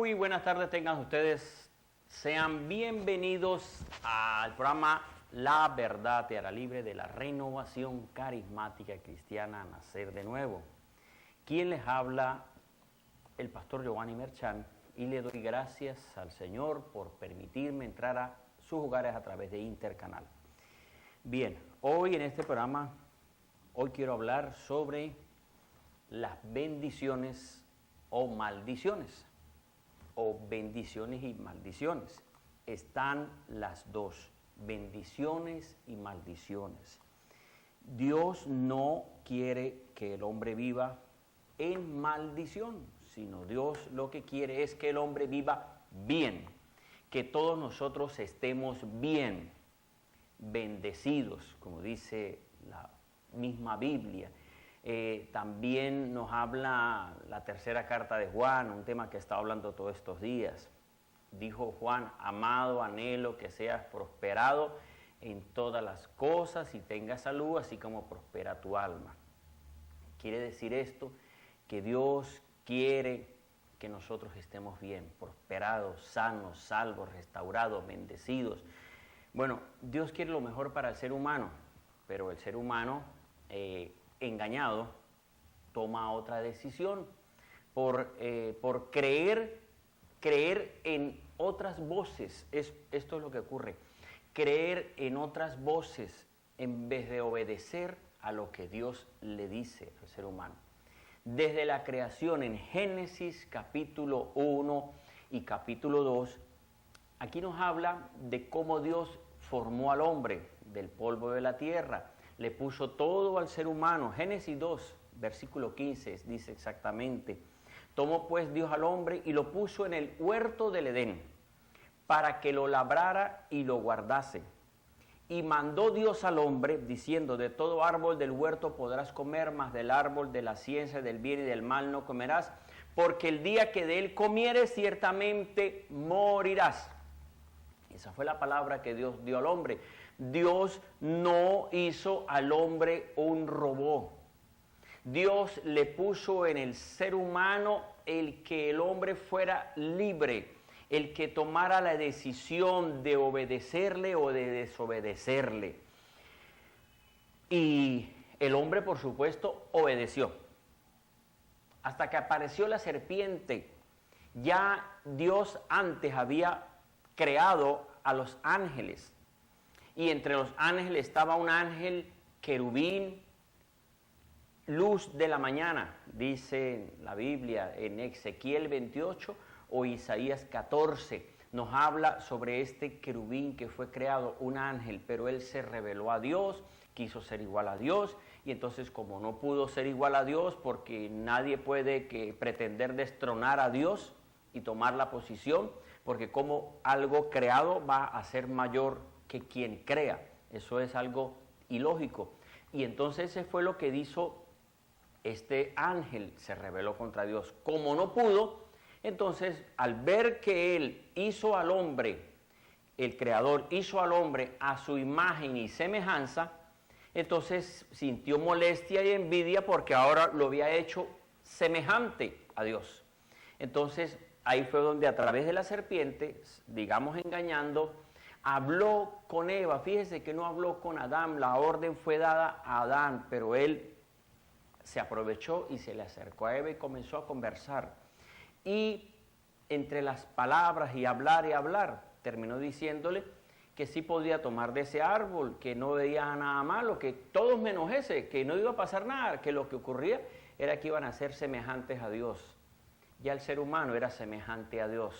Muy buenas tardes tengan ustedes. Sean bienvenidos al programa La Verdad Te Hará Libre de la Renovación Carismática Cristiana Nacer de Nuevo. Quien les habla, el pastor Giovanni Merchán, y le doy gracias al Señor por permitirme entrar a sus hogares a través de Intercanal. Bien, hoy en este programa, quiero hablar sobre las bendiciones o maldiciones, o bendiciones y maldiciones. Están las dos, bendiciones y maldiciones. Dios no quiere que el hombre viva en maldición, sino Dios lo que quiere es que el hombre viva bien, que todos nosotros estemos bien, bendecidos, como dice la misma Biblia. También nos habla la tercera carta de Juan, un tema que he estado hablando todos estos días. Dijo Juan: amado, anhelo que seas prosperado en todas las cosas y tengas salud, así como prospera tu alma. Quiere decir esto, que Dios quiere que nosotros estemos bien, prosperados, sanos, salvos, restaurados, bendecidos. Bueno, Dios quiere lo mejor para el ser humano, pero el ser humano engañado toma otra decisión por creer en otras voces. Esto es lo que ocurre, creer en otras voces en vez de obedecer a lo que Dios le dice al ser humano. Desde la creación en Génesis capítulo 1 y capítulo 2, aquí nos habla de cómo Dios formó al hombre del polvo de la tierra, le puso todo al ser humano. Génesis 2, versículo 15, dice exactamente: tomó pues Dios al hombre y lo puso en el huerto del Edén, para que lo labrara y lo guardase. Y mandó Dios al hombre, diciendo: de todo árbol del huerto podrás comer, mas del árbol de la ciencia del bien y del mal no comerás, porque el día que de él comieres ciertamente morirás. Esa fue la palabra que Dios dio al hombre. Dios no hizo al hombre un robot. Dios le puso en el ser humano el que el hombre fuera libre, el que tomara la decisión de obedecerle o de desobedecerle. Y el hombre, por supuesto, obedeció. Hasta que apareció la serpiente. Ya Dios antes había creado a los ángeles. Y entre los ángeles estaba un ángel querubín, luz de la mañana, dice la Biblia en Ezequiel 28 o Isaías 14. Nos habla sobre este querubín que fue creado, un ángel, pero él se rebeló a Dios, quiso ser igual a Dios, y entonces, como no pudo ser igual a Dios, porque nadie puede pretender destronar a Dios y tomar la posición, porque como algo creado va a ser mayor que quien crea. Eso es algo ilógico. Y entonces eso fue lo que hizo este ángel, se rebeló contra Dios. Como no pudo, entonces al ver que él hizo al hombre, el creador hizo al hombre a su imagen y semejanza, entonces sintió molestia y envidia porque ahora lo había hecho semejante a Dios. Entonces ahí fue donde a través de la serpiente, digamos engañando, habló con Eva. Fíjese que no habló con Adán, la orden fue dada a Adán, pero él se aprovechó y se le acercó a Eva y comenzó a conversar. Y entre las palabras y hablar, terminó diciéndole que sí podía tomar de ese árbol, que no veía nada malo, que todos menos ese, que no iba a pasar nada, que lo que ocurría era que iban a ser semejantes a Dios. Ya el ser humano era semejante a Dios.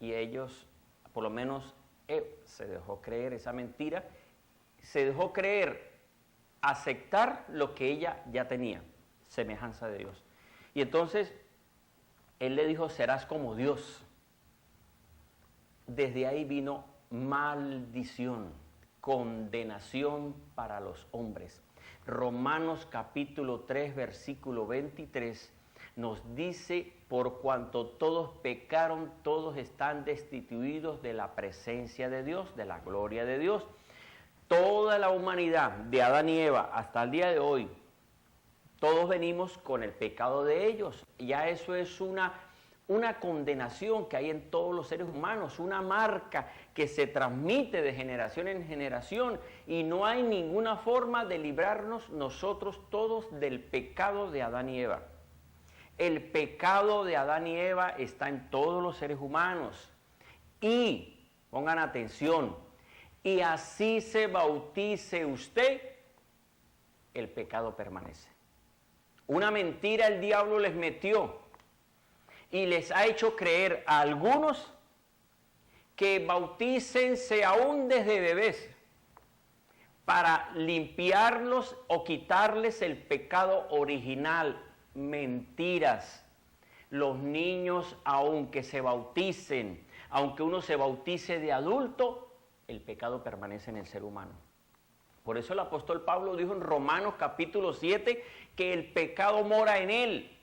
Y ellos, por lo menos, se dejó creer esa mentira, se dejó creer, aceptar lo que ella ya tenía, semejanza de Dios. Y entonces él le dijo: serás como Dios. Desde ahí vino maldición, condenación para los hombres. Romanos capítulo 3, versículo 23 nos dice: por cuanto todos pecaron, todos están destituidos de la presencia de Dios, de la gloria de Dios. Toda la humanidad, de Adán y Eva hasta el día de hoy, todos venimos con el pecado de ellos. Ya eso es una condenación que hay en todos los seres humanos, una marca que se transmite de generación en generación y no hay ninguna forma de librarnos nosotros todos del pecado de Adán y Eva. El pecado de Adán y Eva está en todos los seres humanos y, pongan atención, y así se bautice usted, el pecado permanece. Una mentira el diablo les metió y les ha hecho creer a algunos que bautícense aún desde bebés para limpiarlos o quitarles el pecado original. Mentiras. Los niños, aunque se bauticen, aunque uno se bautice de adulto, el pecado permanece en el ser humano. Por eso el apóstol Pablo dijo en Romanos capítulo 7 que el pecado mora en él.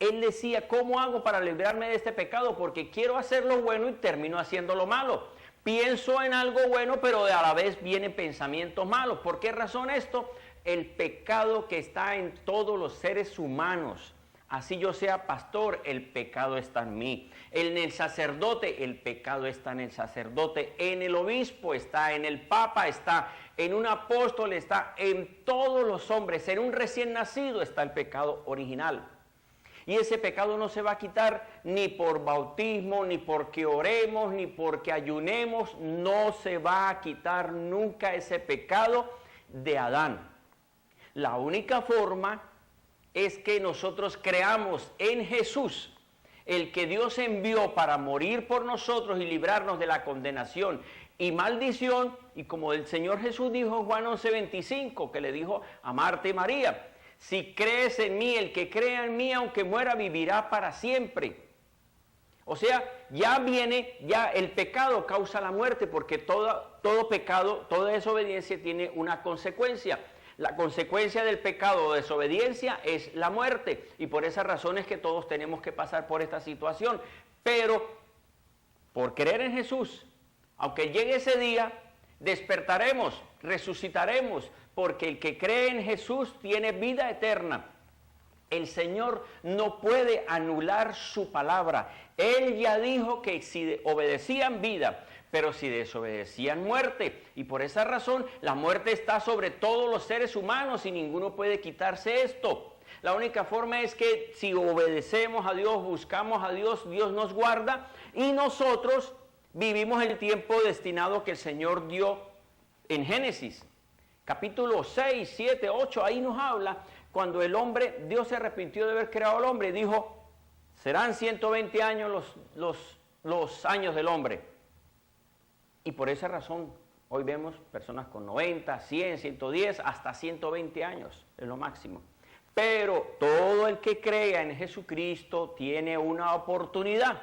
Él decía, ¿cómo hago para librarme de este pecado? Porque quiero hacer lo bueno y termino haciendo lo malo. Pienso en algo bueno, pero a la vez vienen pensamientos malos. ¿Por qué razón esto? El pecado que está en todos los seres humanos. Así yo sea pastor, el pecado está en mí. En el sacerdote, el pecado está en el sacerdote. En el obispo está, en el papa está, en un apóstol está, en todos los hombres, en un recién nacido está el pecado original. Y ese pecado no se va a quitar ni por bautismo, ni porque oremos, ni porque ayunemos. No se va a quitar nunca ese pecado de Adán. La única forma es que nosotros creamos en Jesús, el que Dios envió para morir por nosotros y librarnos de la condenación y maldición. Y como el Señor Jesús dijo en Juan 11:25, que le dijo a Marta y María, si crees en mí, el que crea en mí, aunque muera, vivirá para siempre. O sea, ya el pecado causa la muerte, porque todo pecado, toda desobediencia tiene una consecuencia. La consecuencia del pecado o desobediencia es la muerte. Y por esa razón es que todos tenemos que pasar por esta situación. Pero, por creer en Jesús, aunque llegue ese día, despertaremos, resucitaremos, porque el que cree en Jesús tiene vida eterna. El Señor no puede anular su palabra. Él ya dijo que si obedecían vida, pero si desobedecían muerte. Y por esa razón la muerte está sobre todos los seres humanos y ninguno puede quitarse esto. La única forma es que si obedecemos a Dios, buscamos a Dios, Dios nos guarda y nosotros vivimos el tiempo destinado que el Señor dio en Génesis. Capítulo 6, 7, 8, ahí nos habla cuando Dios se arrepintió de haber creado al hombre, dijo, serán 120 años los años del hombre. Y por esa razón, hoy vemos personas con 90, 100, 110, hasta 120 años, es lo máximo. Pero todo el que crea en Jesucristo tiene una oportunidad.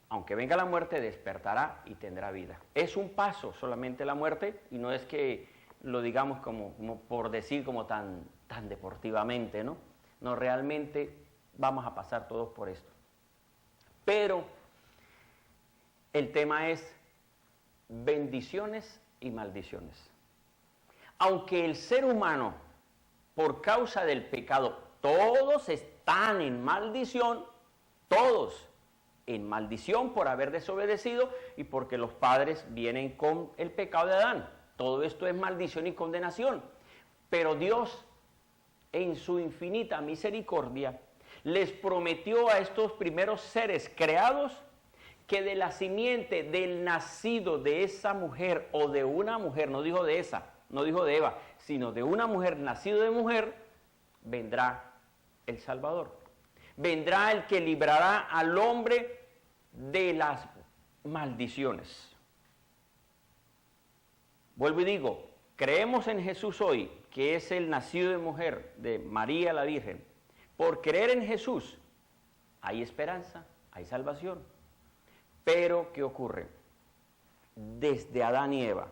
Aunque venga la muerte, despertará y tendrá vida. Es un paso solamente la muerte, y no es que lo digamos como por decir como tan deportivamente, ¿no? No, realmente vamos a pasar todos por esto. Pero el tema es bendiciones y maldiciones. Aunque el ser humano, por causa del pecado, todos están en maldición, todos en maldición por haber desobedecido y porque los padres vienen con el pecado de Adán. Todo esto es maldición y condenación. Pero Dios, en su infinita misericordia, les prometió a estos primeros seres creados que de la simiente, del nacido de esa mujer o de una mujer, no dijo de esa, no dijo de Eva, sino de una mujer, nacido de mujer, vendrá el Salvador. Vendrá el que librará al hombre de las maldiciones. Vuelvo y digo, creemos en Jesús hoy, que es el nacido de mujer, de María la Virgen. Por creer en Jesús hay esperanza, hay salvación. Pero, ¿qué ocurre? Desde Adán y Eva,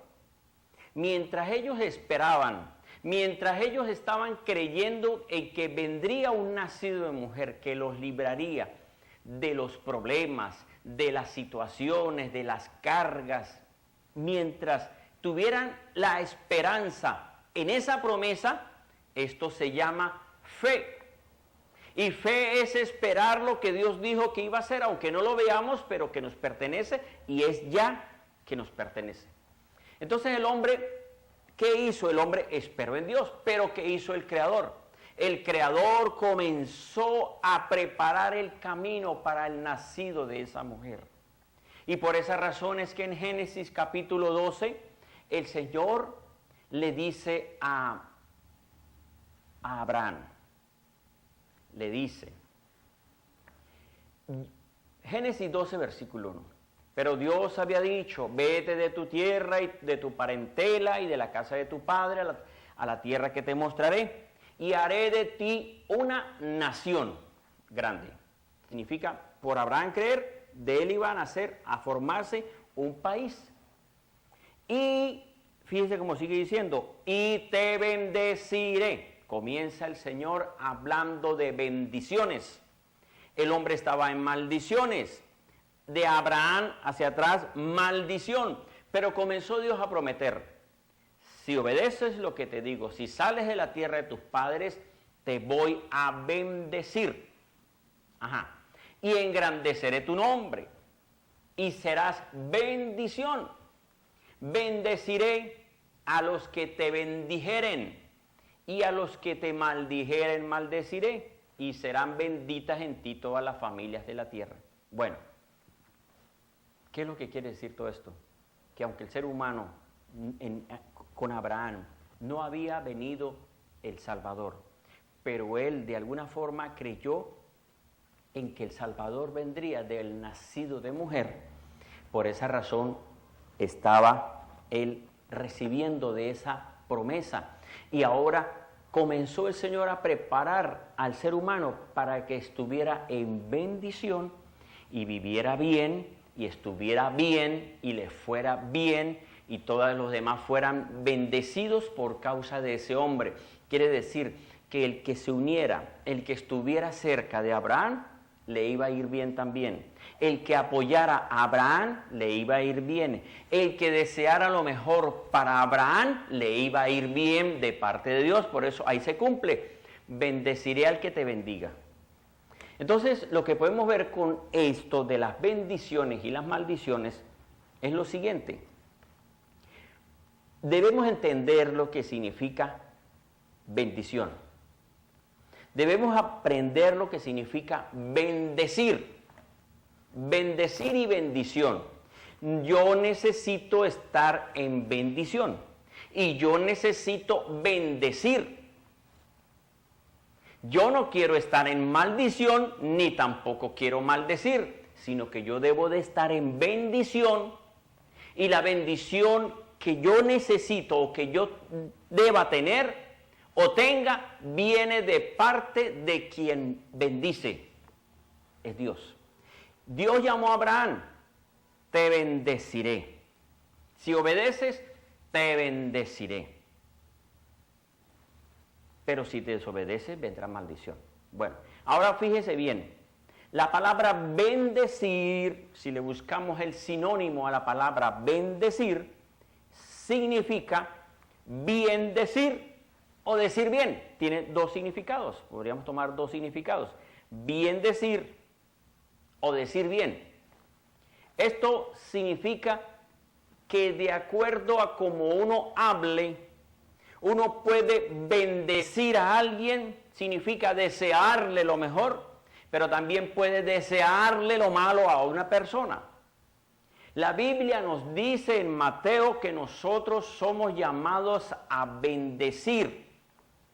mientras ellos esperaban, mientras ellos estaban creyendo en que vendría un nacido de mujer que los libraría de los problemas, de las situaciones, de las cargas, mientras tuvieran la esperanza en esa promesa, esto se llama fe. Y fe es esperar lo que Dios dijo que iba a hacer, aunque no lo veamos, pero que nos pertenece y es ya que nos pertenece. Entonces el hombre, ¿qué hizo? El hombre esperó en Dios, pero ¿qué hizo el Creador? El Creador comenzó a preparar el camino para el nacido de esa mujer. Y por esa razón es que en Génesis capítulo 12, el Señor le dice a Abraham, le dice, Génesis 12, versículo 1, pero Dios había dicho, vete de tu tierra y de tu parentela y de la casa de tu padre a la tierra que te mostraré, y haré de ti una nación grande. Significa, por Abraham creer, de él iba a nacer, a formarse un país. Y fíjense cómo sigue diciendo, y te bendeciré. Comienza el Señor hablando de bendiciones. El hombre estaba en maldiciones. De Abraham hacia atrás, maldición. Pero comenzó Dios a prometer, si obedeces lo que te digo, si sales de la tierra de tus padres, te voy a bendecir. Ajá. Y engrandeceré tu nombre. Y serás bendición. Bendeciré a los que te bendijeren. Y a los que te maldijeren, maldeciré. Y serán benditas en ti todas las familias de la tierra. Bueno, ¿qué es lo que quiere decir todo esto? Que aunque el ser humano con Abraham no había venido el Salvador, pero él de alguna forma creyó en que el Salvador vendría del nacido de mujer. Por esa razón estaba él recibiendo de esa promesa. Y ahora comenzó el Señor a preparar al ser humano para que estuviera en bendición y viviera bien y estuviera bien y le fuera bien y todos los demás fueran bendecidos por causa de ese hombre. Quiere decir que el que se uniera, el que estuviera cerca de Abraham, le iba a ir bien también. El que apoyara a Abraham, le iba a ir bien. El que deseara lo mejor para Abraham, le iba a ir bien de parte de Dios. Por eso ahí se cumple. Bendeciré al que te bendiga. Entonces, lo que podemos ver con esto de las bendiciones y las maldiciones es lo siguiente. Debemos entender lo que significa bendición. Debemos aprender lo que significa bendecir. Bendecir y bendición. Yo necesito estar en bendición y yo necesito bendecir. Yo no quiero estar en maldición ni tampoco quiero maldecir, sino que yo debo de estar en bendición y la bendición que yo necesito o que yo deba tener o tenga viene de parte de quien bendice, es Dios. Dios llamó a Abraham, te bendeciré. Si obedeces, te bendeciré. Pero si te desobedeces, vendrá maldición. Bueno, ahora fíjese bien, la palabra bendecir, si le buscamos el sinónimo a la palabra bendecir, significa bien decir o decir bien. Tiene dos significados, podríamos tomar dos significados. Bien decir o decir bien. Esto significa que de acuerdo a cómo uno hable, uno puede bendecir a alguien, significa desearle lo mejor, pero también puede desearle lo malo a una persona. La Biblia nos dice en Mateo que nosotros somos llamados a bendecir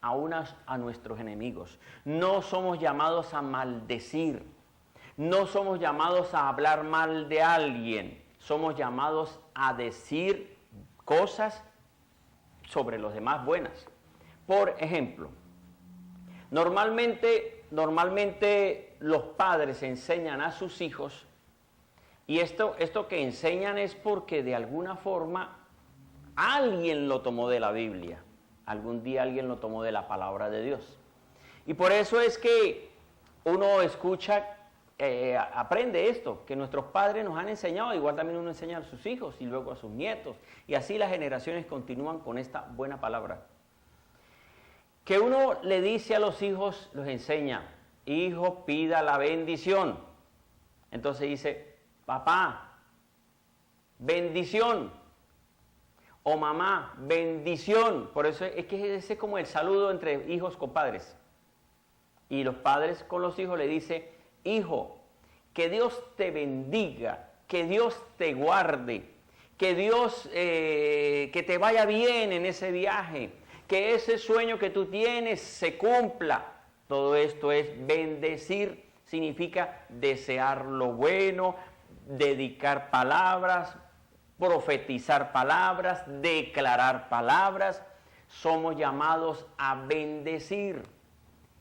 a nuestros enemigos. No somos llamados a maldecir. No somos llamados a hablar mal de alguien. Somos llamados a decir cosas sobre los demás buenas. Por ejemplo, normalmente los padres enseñan a sus hijos, y esto que enseñan es porque de alguna forma alguien lo tomó de la Biblia. Algún día alguien lo tomó de la palabra de Dios. Y por eso es que uno escucha, aprende esto, que nuestros padres nos han enseñado, igual también uno enseña a sus hijos y luego a sus nietos, y así las generaciones continúan con esta buena palabra. Que uno le dice a los hijos, los enseña, hijo, pida la bendición. Entonces dice, papá, bendición. O mamá, bendición. Por eso es que ese es como el saludo entre hijos con padres. Y los padres con los hijos le dicen, hijo, que Dios te bendiga, que Dios te guarde, que Dios, que te vaya bien en ese viaje, que ese sueño que tú tienes se cumpla. Todo esto es bendecir, significa desear lo bueno, dedicar palabras, profetizar palabras, declarar palabras. Somos llamados a bendecir.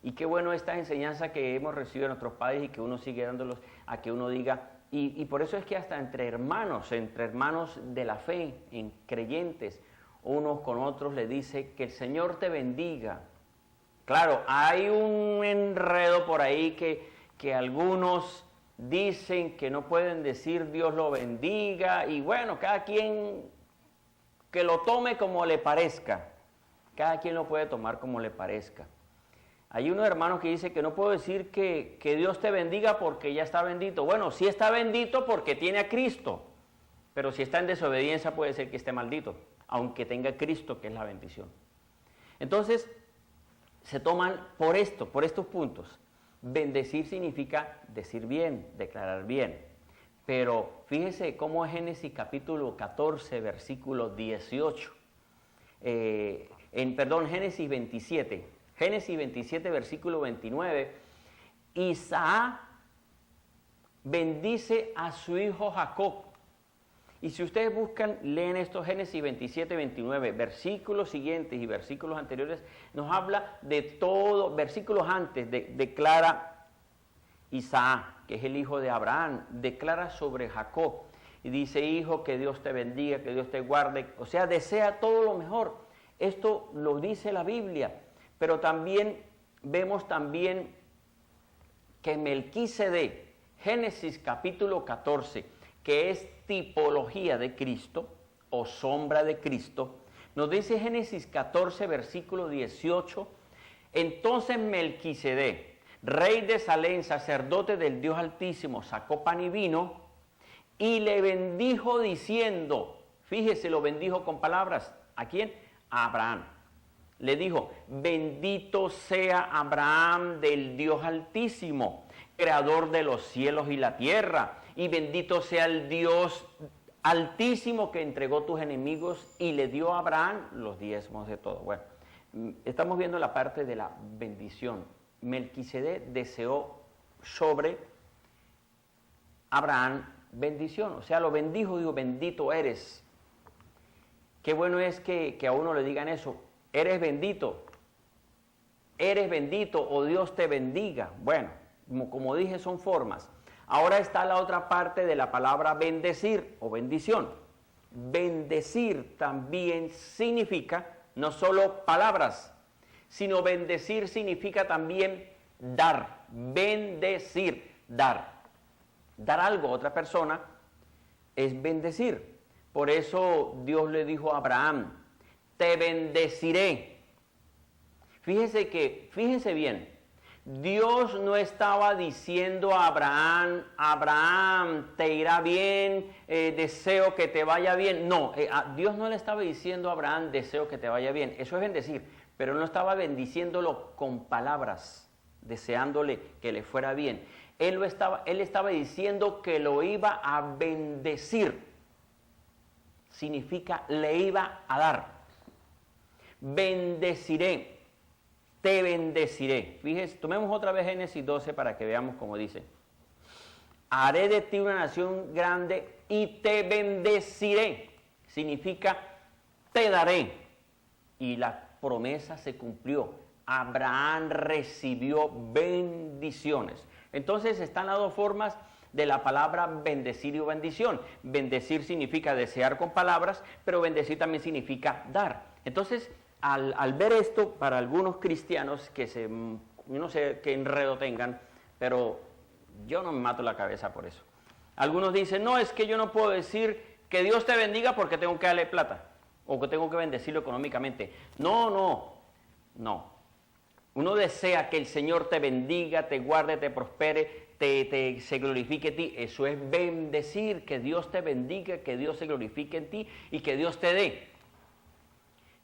Y qué bueno esta enseñanza que hemos recibido de nuestros padres y que uno sigue dándolos a que uno diga, y por eso es que hasta entre hermanos de la fe, en creyentes, unos con otros le dice que el Señor te bendiga. Claro, hay un enredo por ahí que algunos dicen que no pueden decir Dios lo bendiga, y bueno, cada quien que lo tome como le parezca. Cada quien lo puede tomar como le parezca. Hay unos hermanos que dicen que no puedo decir que Dios te bendiga porque ya está bendito. Bueno, sí está bendito porque tiene a Cristo, pero si está en desobediencia puede ser que esté maldito, aunque tenga a Cristo, que es la bendición. Entonces, se toman por estos puntos. Bendecir significa decir bien, declarar bien. Pero fíjese cómo es Génesis capítulo 14, versículo 18. Génesis 27. Génesis 27, versículo 29. Isaac bendice a su hijo Jacob. Y si ustedes buscan, leen esto, Génesis 27, 29, versículos siguientes y versículos anteriores, nos habla de todo, versículos antes, declara Isaac, que es el hijo de Abraham, declara sobre Jacob, y dice, hijo, que Dios te bendiga, que Dios te guarde, o sea, desea todo lo mejor. Esto lo dice la Biblia, pero también vemos también que Melquisedec, Génesis capítulo 14, que es tipología de Cristo o sombra de Cristo, nos dice Génesis 14, versículo 18, entonces Melquisedec, rey de Salem, sacerdote del Dios Altísimo, sacó pan y vino y le bendijo diciendo, fíjese, lo bendijo con palabras, ¿a quién? A Abraham. Le dijo, bendito sea Abraham del Dios Altísimo, creador de los cielos y la tierra, y bendito sea el Dios Altísimo que entregó tus enemigos y le dio a Abraham los diezmos de todo. Bueno, estamos viendo la parte de la bendición. Melquisedec deseó sobre Abraham bendición, o sea, lo bendijo, dijo, bendito eres. Qué bueno es que a uno le digan eso, eres bendito o Dios te bendiga. Bueno, como dije, son formas. Ahora está la otra parte de la palabra bendecir o bendición. Bendecir también significa no solo palabras, sino bendecir significa también dar. Bendecir, dar. Dar algo a otra persona es bendecir. Por eso Dios le dijo a Abraham, te bendeciré. Fíjense bien, Dios no estaba diciendo a Abraham, Abraham, te irá bien, deseo que te vaya bien. No, Dios no le estaba diciendo a Abraham, deseo que te vaya bien. Eso es bendecir, pero no estaba bendiciéndolo con palabras, deseándole que le fuera bien. Él estaba diciendo que lo iba a bendecir. Significa, le iba a dar. Bendeciré. Te bendeciré. Fíjese, tomemos otra vez Génesis 12 para que veamos cómo dice. Haré de ti una nación grande y te bendeciré. Significa, te daré. Y la promesa se cumplió. Abraham recibió bendiciones. Entonces están las dos formas de la palabra bendecir y bendición. Bendecir significa desear con palabras, pero bendecir también significa dar. Entonces, al ver esto, para algunos cristianos que no sé qué enredo tengan, pero yo no me mato la cabeza por eso. Algunos dicen, no, es que yo no puedo decir que Dios te bendiga porque tengo que darle plata o que tengo que bendecirlo económicamente. No. Uno desea que el Señor te bendiga, te guarde, te prospere, se glorifique en ti. Eso es bendecir, que Dios te bendiga, que Dios se glorifique en ti y que Dios te dé.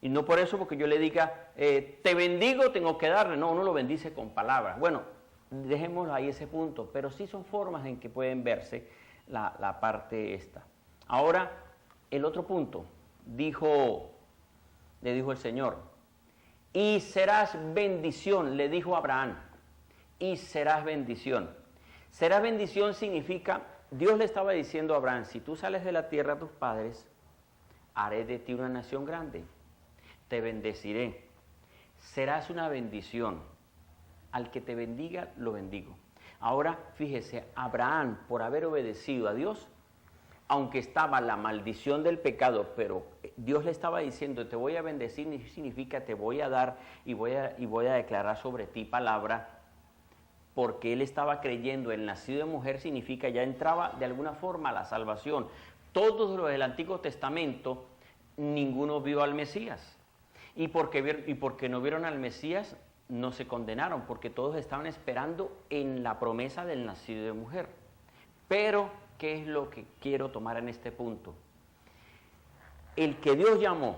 Y no por eso porque yo le diga, te bendigo, tengo que darle. No, uno lo bendice con palabras. Bueno, dejémoslo ahí ese punto, pero sí son formas en que pueden verse la parte esta. Ahora, el otro punto, le dijo el Señor, y serás bendición, le dijo a Abraham, y serás bendición. Serás bendición significa, Dios le estaba diciendo a Abraham, si tú sales de la tierra de tus padres, haré de ti una nación grande, te bendeciré, serás una bendición. Al que te bendiga, lo bendigo. Ahora, fíjese, Abraham, por haber obedecido a Dios, aunque estaba la maldición del pecado, pero Dios le estaba diciendo, te voy a bendecir, significa te voy a dar y voy a declarar sobre ti palabra, porque él estaba creyendo, el nacido de mujer significa ya entraba de alguna forma a la salvación. Todos los del Antiguo Testamento, ninguno vio al Mesías. Y porque no vieron al Mesías, no se condenaron, porque todos estaban esperando en la promesa del nacido de mujer. Pero, ¿qué es lo que quiero tomar en este punto? El que Dios llamó,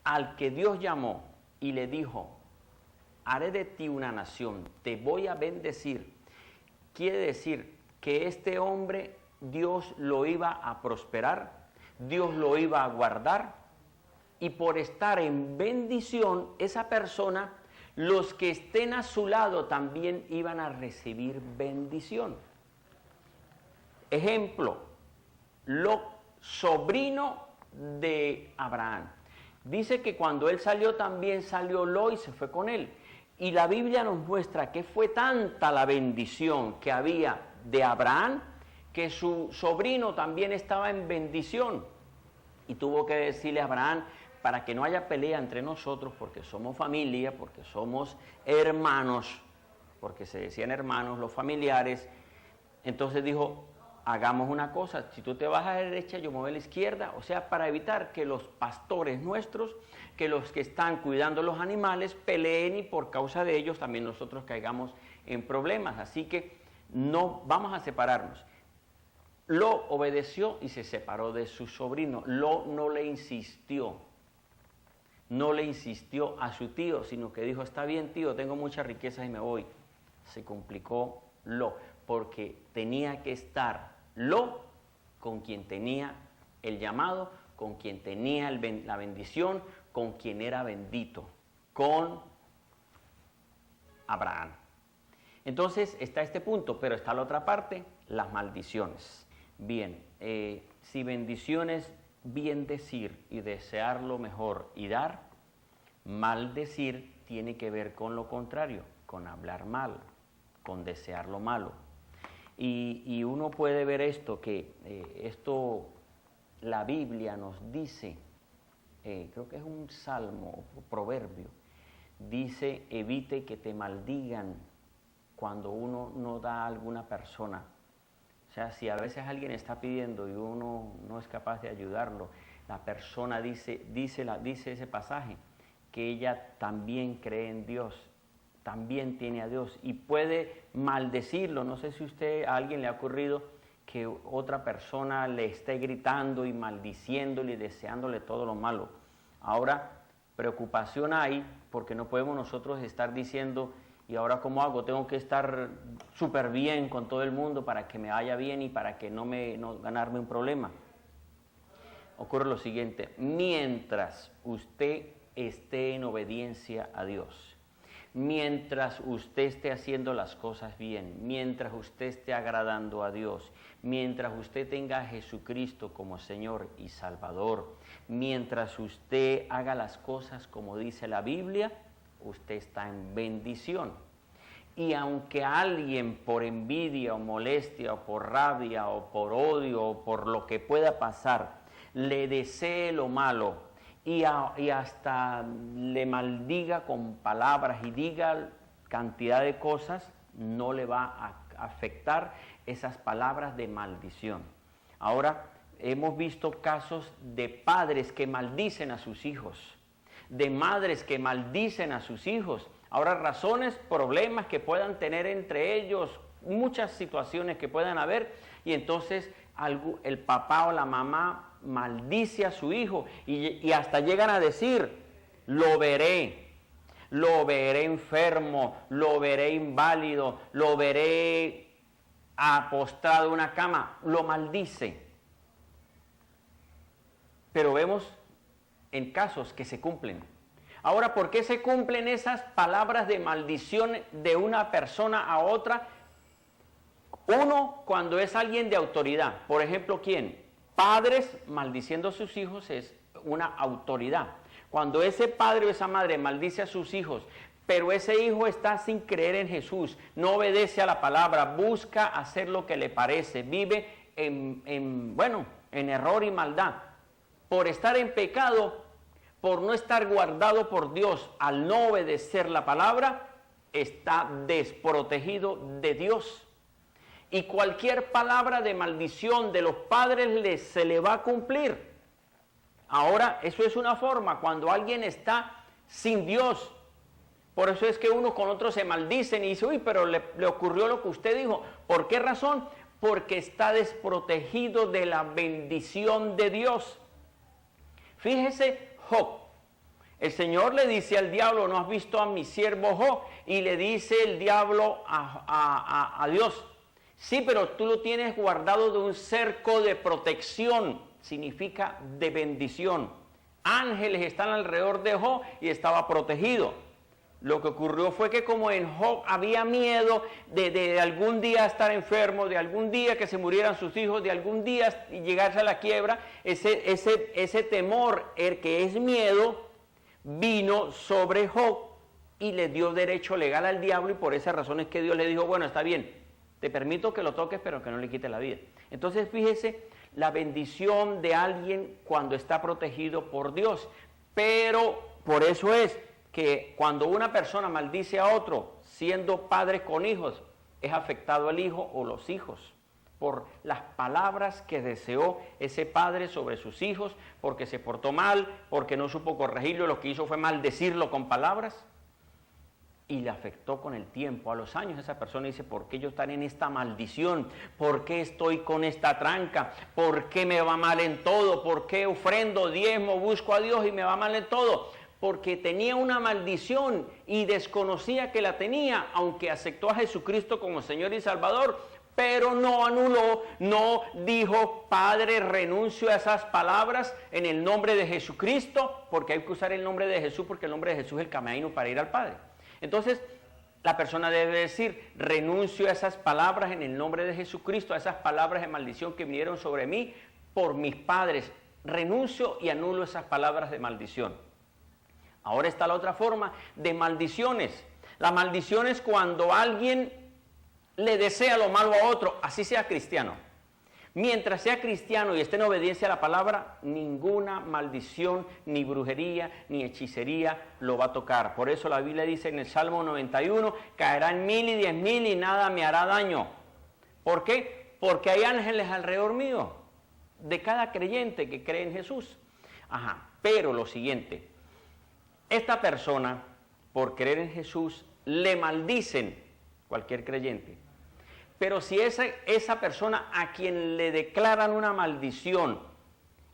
al que Dios llamó y le dijo, haré de ti una nación, te voy a bendecir, quiere decir que este hombre Dios lo iba a prosperar, Dios lo iba a guardar, y por estar en bendición, esa persona, los que estén a su lado también iban a recibir bendición. Ejemplo, sobrino de Abraham. Dice que cuando él salió también salió Lot y se fue con él. Y la Biblia nos muestra que fue tanta la bendición que había de Abraham que su sobrino también estaba en bendición. Y tuvo que decirle a Abraham, para que no haya pelea entre nosotros, porque somos familia, porque somos hermanos, porque se decían hermanos los familiares, entonces dijo, hagamos una cosa, si tú te vas a la derecha, yo me voy a la izquierda, o sea, para evitar que los pastores nuestros, que los que están cuidando los animales, peleen y por causa de ellos también nosotros caigamos en problemas, así que no vamos a separarnos. Lot obedeció y se separó de su sobrino. Lot no le insistió a su tío, sino que dijo, está bien tío, tengo muchas riquezas y me voy. Se complicó Lot, porque tenía que estar Lot con quien tenía el llamado, con quien tenía la bendición, con quien era bendito, con Abraham. Entonces está este punto, pero está la otra parte, las maldiciones. Bien, si bendición es bien decir y desear lo mejor y dar, maldecir tiene que ver con lo contrario, con hablar mal, con desear lo malo. Y uno puede ver esto, que la Biblia nos dice, creo que es un salmo, un proverbio, dice, evite que te maldigan cuando uno no da a alguna persona. O sea, si a veces alguien está pidiendo y uno no es capaz de ayudarlo, la persona dice ese pasaje, que ella también cree en Dios, también tiene a Dios y puede maldecirlo. No sé si a alguien le ha ocurrido que otra persona le esté gritando y maldiciéndole y deseándole todo lo malo. Ahora, preocupación hay porque no podemos nosotros estar diciendo, ¿y ahora cómo hago? Tengo que estar súper bien con todo el mundo para que me vaya bien y para que no ganarme un problema. Ocurre lo siguiente, mientras usted esté en obediencia a Dios, mientras usted esté haciendo las cosas bien, mientras usted esté agradando a Dios, mientras usted tenga a Jesucristo como Señor y Salvador, mientras usted haga las cosas como dice la Biblia, usted está en bendición. Y aunque alguien por envidia o molestia o por rabia o por odio o por lo que pueda pasar, le desee lo malo y hasta le maldiga con palabras y diga cantidad de cosas, no le va a afectar esas palabras de maldición. Ahora, hemos visto casos de padres que maldicen a sus hijos, de madres que maldicen a sus hijos. Ahora, razones, problemas que puedan tener entre ellos, muchas situaciones que puedan haber, y entonces el papá o la mamá maldice a su hijo y hasta llegan a decir, lo veré enfermo, lo veré inválido, lo veré postrado en una cama, lo maldice. Pero vemos en casos que se cumplen. Ahora, ¿por qué se cumplen esas palabras de maldición de una persona a otra? Uno, cuando es alguien de autoridad. Por ejemplo, ¿quién? Padres maldiciendo a sus hijos es una autoridad. Cuando ese padre o esa madre maldice a sus hijos, pero ese hijo está sin creer en Jesús, no obedece a la palabra, busca hacer lo que le parece, vive en error y maldad. Por estar en pecado, por no estar guardado por Dios, al no obedecer la palabra, está desprotegido de Dios. Y cualquier palabra de maldición de los padres se le va a cumplir. Ahora, eso es una forma cuando alguien está sin Dios. Por eso es que uno con otro se maldicen y dice, uy, pero le ocurrió lo que usted dijo. ¿Por qué razón? Porque está desprotegido de la bendición de Dios. Fíjese, Job. El Señor le dice al diablo, ¿no has visto a mi siervo Job? Y le dice el diablo a Dios, sí, pero tú lo tienes guardado de un cerco de protección, significa de bendición. Ángeles están alrededor de Job y estaba protegido. Lo que ocurrió fue que como en Job había miedo de algún día estar enfermo, de algún día que se murieran sus hijos, de algún día llegarse a la quiebra, ese temor, el que es miedo, vino sobre Job y le dio derecho legal al diablo, y por esa razón es que Dios le dijo, bueno, está bien, te permito que lo toques, pero que no le quites la vida. Entonces, fíjese la bendición de alguien cuando está protegido por Dios. Pero por eso es que cuando una persona maldice a otro, siendo padres con hijos, es afectado el hijo o los hijos por las palabras que deseó ese padre sobre sus hijos, porque se portó mal, porque no supo corregirlo, lo que hizo fue maldecirlo con palabras, y le afectó con el tiempo. A los años esa persona dice, ¿por qué yo estaré en esta maldición? ¿Por qué estoy con esta tranca? ¿Por qué me va mal en todo? ¿Por qué ofrendo, diezmo, busco a Dios y me va mal en todo? Porque tenía una maldición y desconocía que la tenía, aunque aceptó a Jesucristo como Señor y Salvador, pero no anuló, no dijo, Padre, renuncio a esas palabras en el nombre de Jesucristo, porque hay que usar el nombre de Jesús, porque el nombre de Jesús es el camino para ir al Padre. Entonces, la persona debe decir, renuncio a esas palabras en el nombre de Jesucristo, a esas palabras de maldición que vinieron sobre mí por mis padres. Renuncio y anulo esas palabras de maldición. Ahora está la otra forma de maldiciones. La maldición es cuando alguien le desea lo malo a otro, así sea cristiano. Mientras sea cristiano y esté en obediencia a la palabra, ninguna maldición, ni brujería, ni hechicería lo va a tocar. Por eso la Biblia dice en el Salmo 91, caerán 1000 y 10.000 y nada me hará daño. ¿Por qué? Porque hay ángeles alrededor mío, de cada creyente que cree en Jesús. Pero lo siguiente, esta persona, por creer en Jesús, le maldicen cualquier creyente. Pero si esa persona a quien le declaran una maldición,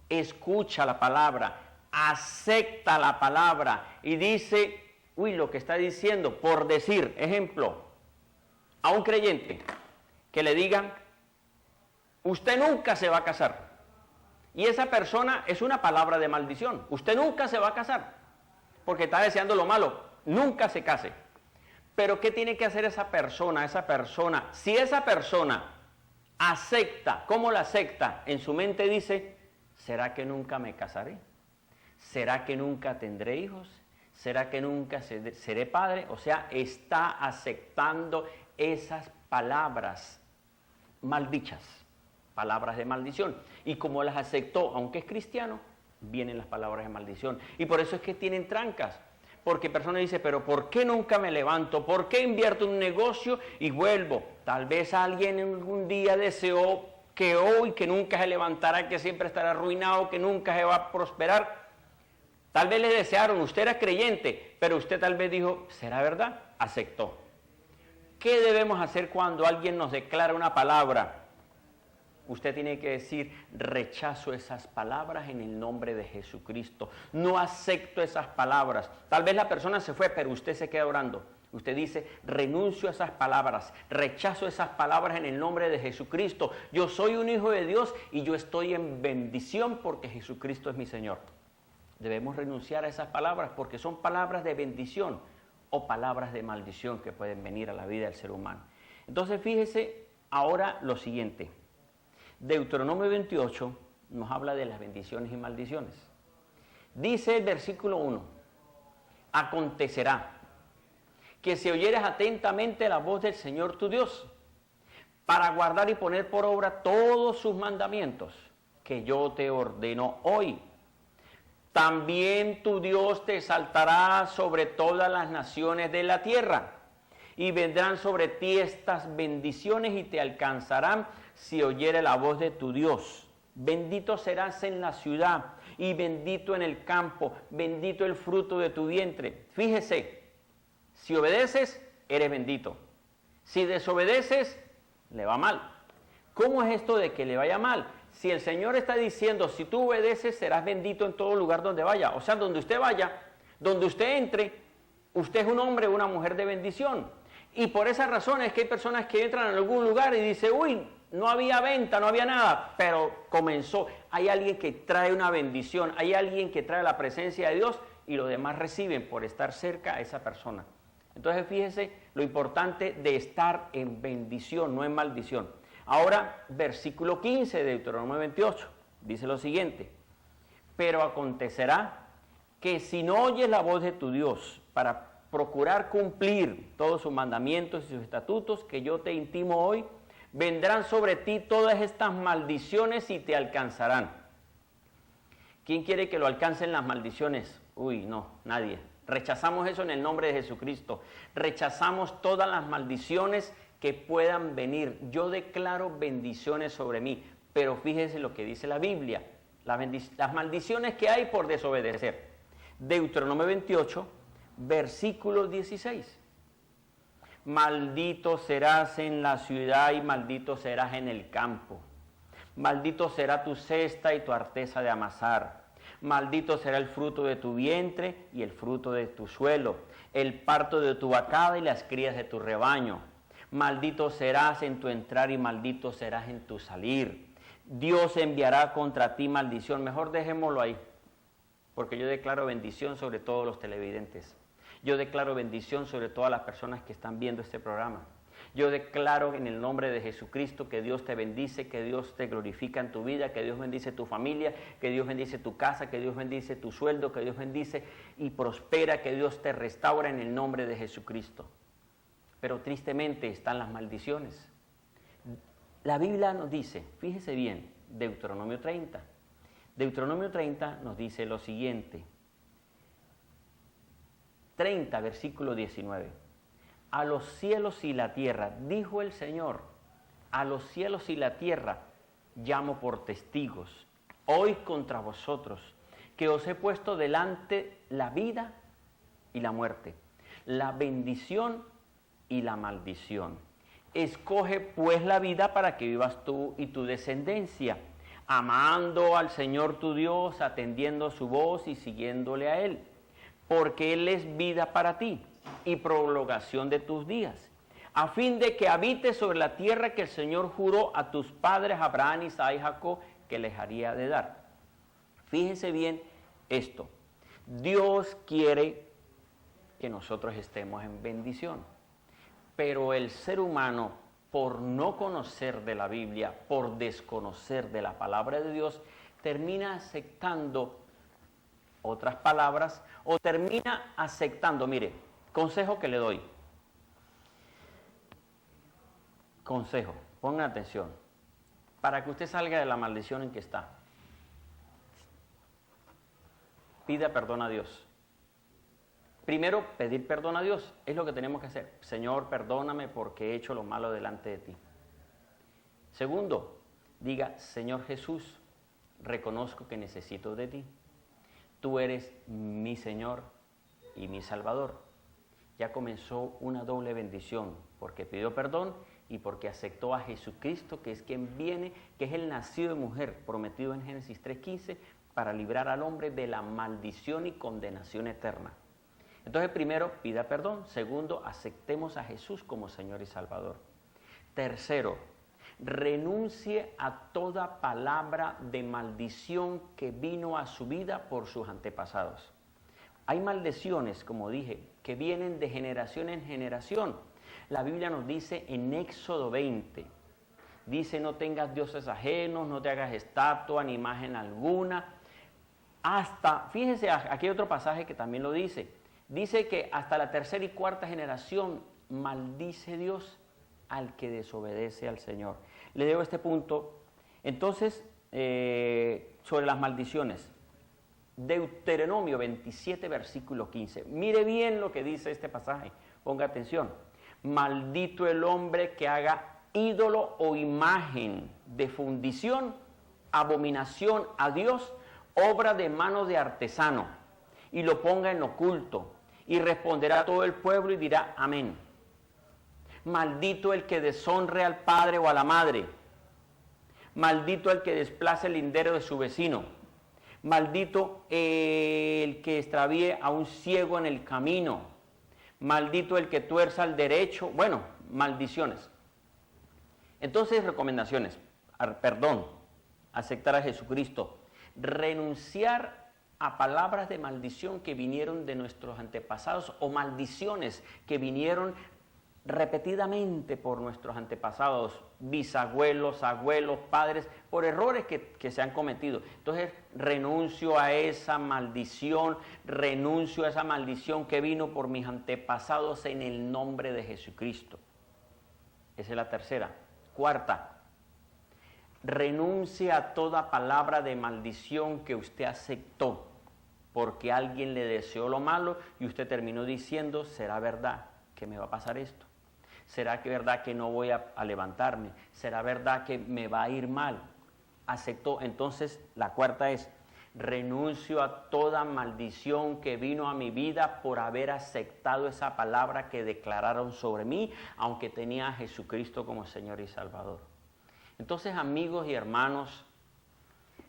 escucha la palabra, acepta la palabra y dice, uy, lo que está diciendo, por decir, ejemplo, a un creyente que le digan, usted nunca se va a casar. Y esa persona es una palabra de maldición. Usted nunca se va a casar, porque está deseando lo malo. Nunca se case. Pero ¿qué tiene que hacer esa persona? Si esa persona acepta, ¿cómo la acepta? En su mente dice, ¿será que nunca me casaré? ¿Será que nunca tendré hijos? ¿Será que nunca seré padre? O sea, está aceptando esas palabras maldichas, palabras de maldición. Y como las aceptó, aunque es cristiano, vienen las palabras de maldición. Y por eso es que tienen trancas. Porque personas dicen, pero ¿por qué nunca me levanto? ¿Por qué invierto en un negocio y vuelvo? Tal vez alguien algún día deseó que hoy, que nunca se levantará, que siempre estará arruinado, que nunca se va a prosperar. Tal vez le desearon, usted era creyente, pero usted tal vez dijo, ¿será verdad? Aceptó. ¿Qué debemos hacer cuando alguien nos declara una palabra? Usted tiene que decir, rechazo esas palabras en el nombre de Jesucristo. No acepto esas palabras. Tal vez la persona se fue, pero usted se queda orando. Usted dice, renuncio a esas palabras, rechazo esas palabras en el nombre de Jesucristo. Yo soy un hijo de Dios y yo estoy en bendición porque Jesucristo es mi Señor. Debemos renunciar a esas palabras porque son palabras de bendición o palabras de maldición que pueden venir a la vida del ser humano. Entonces fíjese ahora lo siguiente. Deuteronomio 28 nos habla de las bendiciones y maldiciones. Dice el versículo 1, acontecerá que si oyeres atentamente la voz del Señor tu Dios, para guardar y poner por obra todos sus mandamientos que yo te ordeno hoy. También tu Dios te exaltará sobre todas las naciones de la tierra, y vendrán sobre ti estas bendiciones y te alcanzarán si oyeres la voz de tu Dios. Bendito serás en la ciudad y bendito en el campo, bendito el fruto de tu vientre. Fíjese, si obedeces, eres bendito. Si desobedeces, le va mal. ¿Cómo es esto de que le vaya mal? Si el Señor está diciendo, si tú obedeces, serás bendito en todo lugar donde vaya. O sea, donde usted vaya, donde usted entre, usted es un hombre o una mujer de bendición. Y por esa razón es que hay personas que entran en algún lugar y dicen, uy, no había venta, no había nada, pero comenzó. Hay alguien que trae una bendición, hay alguien que trae la presencia de Dios y los demás reciben por estar cerca a esa persona. Entonces fíjese lo importante de estar en bendición, no en maldición. Ahora, versículo 15 de Deuteronomio 28, dice lo siguiente. Pero acontecerá que si no oyes la voz de tu Dios para procurar cumplir todos sus mandamientos y sus estatutos que yo te intimo hoy, vendrán sobre ti todas estas maldiciones y te alcanzarán. ¿Quién quiere que lo alcancen las maldiciones? Uy, no, nadie. Rechazamos eso en el nombre de Jesucristo. Rechazamos todas las maldiciones que puedan venir. Yo declaro bendiciones sobre mí, pero fíjese lo que dice la Biblia. Las maldiciones que hay por desobedecer. Deuteronomio 28, versículo 16. Maldito serás en la ciudad y maldito serás en el campo. Maldito será tu cesta y tu arteza de amasar. Maldito será el fruto de tu vientre y el fruto de tu suelo, el parto de tu vacada y las crías de tu rebaño. Maldito serás en tu entrar y maldito serás en tu salir. Dios enviará contra ti maldición. Mejor dejémoslo ahí, porque yo declaro bendición sobre todos los televidentes. Yo declaro bendición sobre todas las personas que están viendo este programa. Yo declaro en el nombre de Jesucristo que Dios te bendice, que Dios te glorifica en tu vida, que Dios bendice tu familia, que Dios bendice tu casa, que Dios bendice tu sueldo, que Dios bendice y prospera, que Dios te restaura en el nombre de Jesucristo. Pero tristemente están las maldiciones. La Biblia nos dice, fíjese bien, Deuteronomio 30. Deuteronomio 30 nos dice lo siguiente. 30, versículo 19. A los cielos y la tierra, dijo el Señor, a los cielos y la tierra llamo por testigos, hoy contra vosotros, que os he puesto delante la vida y la muerte, la bendición y la maldición. Escoge pues la vida para que vivas tú y tu descendencia, amando al Señor tu Dios, atendiendo su voz y siguiéndole a Él, porque Él es vida para ti y prolongación de tus días, a fin de que habites sobre la tierra que el Señor juró a tus padres Abraham, Isaac y Jacob que les haría de dar. Fíjense bien esto. Dios quiere que nosotros estemos en bendición, pero el ser humano, por no conocer de la Biblia, por desconocer de la palabra de Dios, termina aceptando otras palabras o termina aceptando, mire, consejo que le doy. Consejo, pongan atención, para que usted salga de la maldición en que está. Pida perdón a Dios. Primero, pedir perdón a Dios, es lo que tenemos que hacer. Señor, perdóname porque he hecho lo malo delante de ti. Segundo, diga, Señor Jesús, reconozco que necesito de ti. tú eres mi Señor y mi Salvador. Ya comenzó una doble bendición, porque pidió perdón y porque aceptó a Jesucristo, que es quien viene, que es el nacido de mujer, prometido en Génesis 3:15, para librar al hombre de la maldición y condenación eterna. Entonces, primero, pida perdón. Segundo, aceptemos a Jesús como Señor y Salvador. Tercero, renuncie a toda palabra de maldición que vino a su vida por sus antepasados. Hay maldiciones, como dije, que vienen de generación en generación. La Biblia nos dice en Éxodo 20, dice: no tengas dioses ajenos, no te hagas estatua ni imagen alguna. Hasta, fíjense, aquí hay otro pasaje que también lo dice. Dice que hasta la tercera y cuarta generación maldice Dios al que desobedece al Señor. Le dejo este punto. Entonces, sobre las maldiciones. Deuteronomio 27, versículo 15. Mire bien lo que dice este pasaje. Ponga atención. Maldito el hombre que haga ídolo o imagen de fundición, abominación a Dios, obra de manos de artesano, y lo ponga en oculto, y responderá a todo el pueblo y dirá amén. Maldito el que deshonre al padre o a la madre. Maldito el que desplace el lindero de su vecino. Maldito el que extravíe a un ciego en el camino. Maldito el que tuerza al derecho. Bueno, maldiciones. Entonces, recomendaciones. Perdón, aceptar a Jesucristo. Renunciar a palabras de maldición que vinieron de nuestros antepasados o maldiciones que vinieron repetidamente por nuestros antepasados, bisabuelos, abuelos, padres, por errores que se han cometido. Entonces, renuncio a esa maldición que vino por mis antepasados en el nombre de Jesucristo. Esa es la tercera. Cuarta, renuncie a toda palabra de maldición que usted aceptó porque alguien le deseó lo malo y usted terminó diciendo: ¿será verdad que me va a pasar esto? ¿Será que verdad que no voy a levantarme? ¿Será verdad que me va a ir mal? Aceptó. Entonces, la cuarta es: renuncio a toda maldición que vino a mi vida por haber aceptado esa palabra que declararon sobre mí, aunque tenía a Jesucristo como Señor y Salvador. Entonces, amigos y hermanos,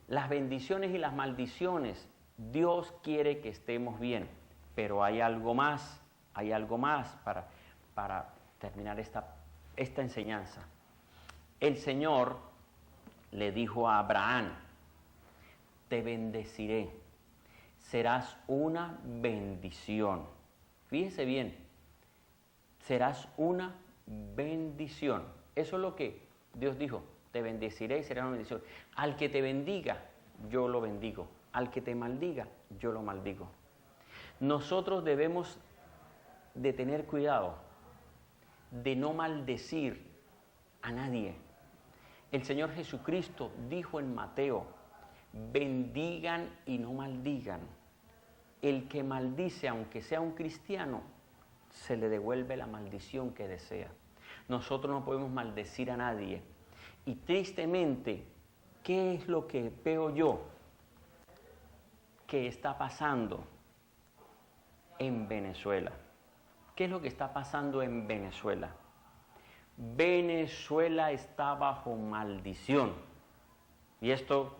las bendiciones y las maldiciones, Dios quiere que estemos bien, pero hay algo más para terminar esta enseñanza. El Señor le dijo a Abraham: te bendeciré, serás una bendición. Fíjese bien, serás una bendición. Eso es lo que Dios dijo: te bendeciré y serás una bendición. Al que te bendiga, yo lo bendigo. Al que te maldiga, yo lo maldigo. Nosotros debemos de tener cuidado de no maldecir a nadie. El Señor Jesucristo dijo en Mateo: bendigan y no maldigan. El que maldice, aunque sea un cristiano, se le devuelve la maldición que desea. Nosotros no podemos maldecir a nadie. Y tristemente, ¿qué es lo que veo yo que está pasando en Venezuela? ¿Qué es lo que está pasando en Venezuela? Venezuela está bajo maldición. Y esto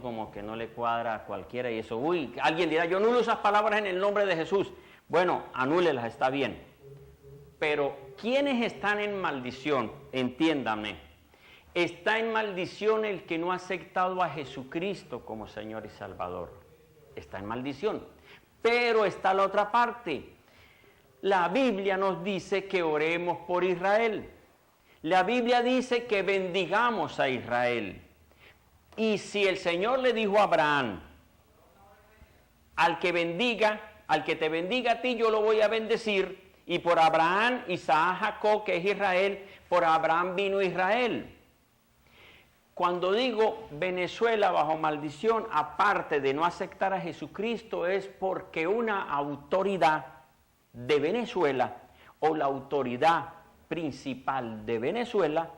como que no le cuadra a cualquiera. Y eso, alguien dirá: yo anulo esas palabras en el nombre de Jesús. Bueno, anúlelas, está bien. Pero, ¿quiénes están en maldición? Entiéndame. Está en maldición el que no ha aceptado a Jesucristo como Señor y Salvador. Está en maldición. Pero está la otra parte. La Biblia nos dice que oremos por Israel. La Biblia dice que bendigamos a Israel. Y si el Señor le dijo a Abraham: al que te bendiga a ti, yo lo voy a bendecir. Y por Abraham, Isaac, Jacob, que es Israel, por Abraham vino Israel. Cuando digo Venezuela bajo maldición, aparte de no aceptar a Jesucristo, es porque una autoridad de Venezuela o la autoridad principal de Venezuela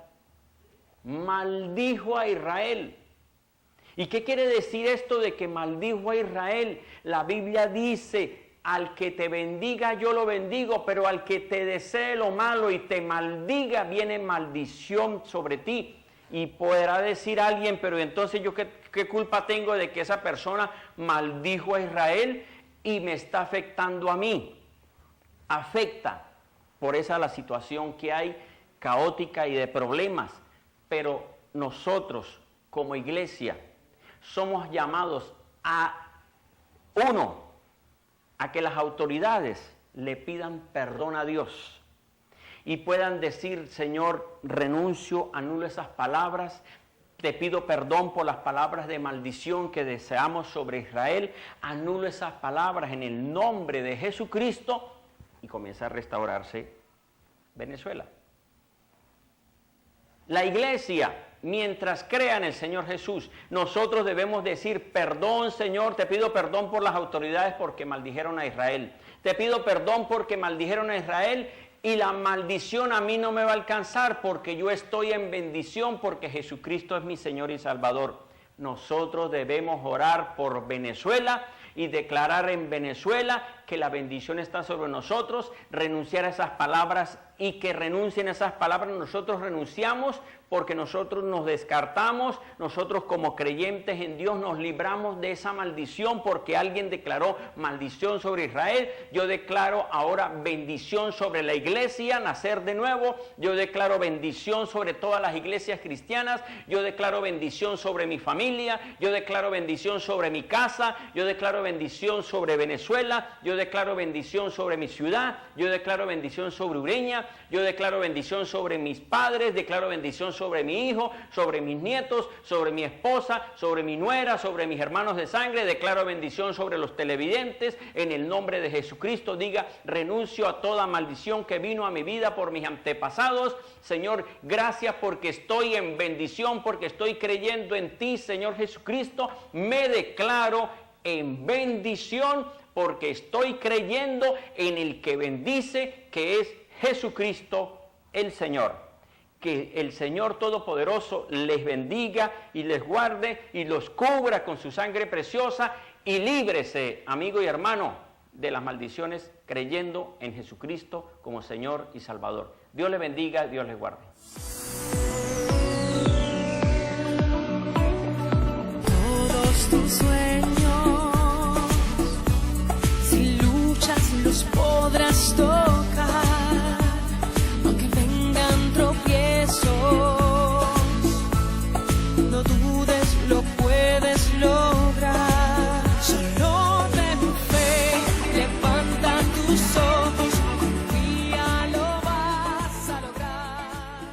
maldijo a Israel. ¿Y qué quiere decir esto de que maldijo a Israel? La Biblia dice, al que te bendiga yo lo bendigo, pero al que te desee lo malo y te maldiga, viene maldición sobre ti. Y podrá decir alguien, pero entonces yo qué culpa tengo de que esa persona maldijo a Israel y me está afectando a mí. Afecta por esa la situación que hay caótica y de problemas, pero nosotros como iglesia somos llamados a que las autoridades le pidan perdón a Dios y puedan decir, Señor, renuncio, anulo esas palabras, te pido perdón por las palabras de maldición que deseamos sobre Israel, anulo esas palabras en el nombre de Jesucristo y comienza a restaurarse Venezuela. La iglesia, mientras crea en el Señor Jesús, nosotros debemos decir, perdón, Señor, te pido perdón por las autoridades porque maldijeron a Israel. Te pido perdón porque maldijeron a Israel y la maldición a mí no me va a alcanzar porque yo estoy en bendición porque Jesucristo es mi Señor y Salvador. Nosotros debemos orar por Venezuela y declarar en Venezuela que la bendición está sobre nosotros, renunciar a esas palabras y que renuncien a esas palabras. Nosotros renunciamos porque nosotros nos descartamos, nosotros como creyentes en Dios nos libramos de esa maldición porque alguien declaró maldición sobre Israel. Yo declaro ahora bendición sobre la iglesia, nacer de nuevo. Yo declaro bendición sobre todas las iglesias cristianas. Yo declaro bendición sobre mi familia. Yo declaro bendición sobre mi casa. Yo declaro bendición sobre Venezuela. Yo declaro bendición sobre mi ciudad. Yo declaro bendición sobre Ureña. Yo declaro bendición sobre mis padres. Declaro bendición sobre mi hijo, sobre mis nietos, sobre mi esposa, sobre mi nuera, sobre mis hermanos de sangre. Declaro bendición sobre los televidentes. En el nombre de Jesucristo, diga, renuncio a toda maldición que vino a mi vida por mis antepasados. Señor, gracias porque estoy en bendición, porque estoy creyendo en ti, Señor Jesucristo. Me declaro en bendición porque estoy creyendo en el que bendice, que es Jesucristo el Señor. Que el Señor Todopoderoso les bendiga y les guarde y los cubra con su sangre preciosa y líbrese, amigo y hermano, de las maldiciones creyendo en Jesucristo como Señor y Salvador. Dios les bendiga, Dios les guarde. Todos tus sueños, si luchas los podrás todos.